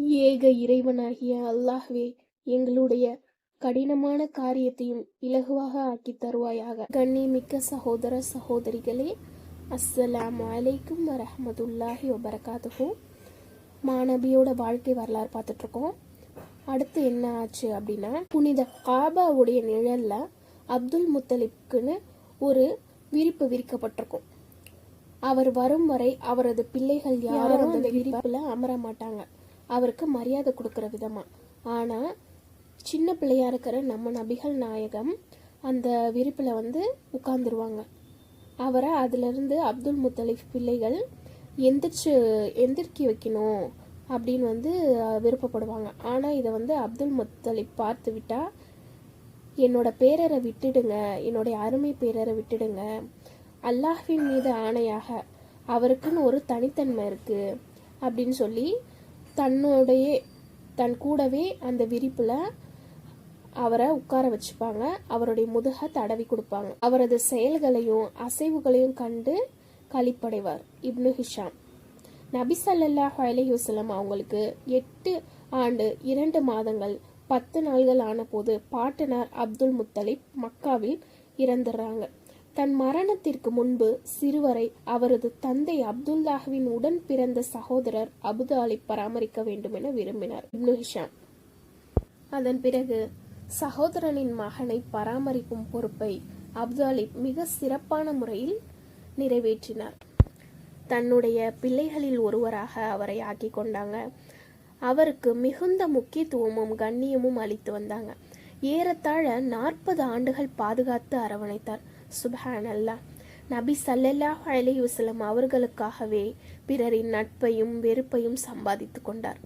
ஏக இறைவனாகிய அல்லாஹ்வே, எங்களுடைய கடினமான காரியத்தையும் இலகுவாக ஆக்கி தருவாயாக. கண்ணியமிக்க சகோதர சகோதரிகளே, அஸ்ஸலாமு அலைக்கும் வரஹ்மத்துல்லாஹி வபரகாத்துஹு. மாநபியோட வாழ்க்கை வரலாறு பார்த்துட்ருக்கோம். அடுத்து என்ன ஆச்சு அப்படின்னா, புனித காபாவுடைய நிழல்ல அப்துல் முத்தலிப்க்குன்னு ஒரு விரிப்பு விரிக்கப்பட்டிருக்கும். அவர் வரும் வரை அவரது பிள்ளைகள் யாரும் அந்த விரிப்புல அமர மாட்டாங்க, அவருக்கு மரியாதை கொடுக்குற விதமா. ஆனா சின்ன பிள்ளையா இருக்கிற நம்ம நபிகள் நாயகம் அந்த விரிப்புல உட்கார்ந்துருவாங்க. அவரை அதுல இருந்து அப்துல் முத்தலிப் பிள்ளைகள் எந்திரிக்கி வைக்கணும் அப்படின்னு விருப்பப்படுவாங்க. ஆனா இதை அப்துல் முத்தலிப் பார்த்து விட்டா, என்னோட பேரரை விட்டுடுங்க, என்னுடைய அருமை பேரரை விட்டுடுங்க, அல்லாஹ்வின் மீது ஆணையாக அவருக்குன்னு ஒரு தனித்தன்மை இருக்கு அப்படின்னு சொல்லி தன் கூடவே அந்த விரிப்புல அவரை உட்கார வச்சுப்பாங்க. அவருடைய முதுக தடவி கொடுப்பாங்க. அவரது செயல்களையும் அசைவுகளையும் கண்டு களிப்படைவார் இப்னு ஹிஷாம். நபி ஸல்லல்லாஹு அலைஹி வஸல்லம் அவங்களுக்கு 8 ஆண்டு 2 மாதங்கள் 10 நாள்கள் ஆன போது பாட்டனார் அப்துல் முத்தலிப் மக்காவில் இறந்துடுறாங்க. தன் மரணத்திற்கு முன்பு சிறுவரை அவரது தந்தை அப்துல்லாஹ்வின் உடன் பிறந்த சகோதரர் அபுதாலிப் பராமரிக்க வேண்டும் என விரும்பினார் இப்னு ஹிஷாம். அதன் பிறகு சகோதரனின் மகனை பராமரிக்கும் பொறுப்பை அபுதாலிப் மிக சிறப்பான முறையில் நிறைவேற்றினார். தன்னுடைய பிள்ளைகளில் ஒருவராக அவரை ஆக்கி கொண்டாங்க. அவருக்கு மிகுந்த முக்கியத்துவமும் கண்ணியமும் அளித்து வந்தாங்க. ஏறத்தாழ 40 ஆண்டுகள் பாதுகாத்து அரவணைத்தார். சுப்ஹானல்லாஹ். நபி ஸல்லல்லாஹு அலைஹி வஸல்லம் அவர்களுக்காகவே பிறரின் நட்பையும் வெறுப்பையும் சம்பாதித்து கொண்டார்.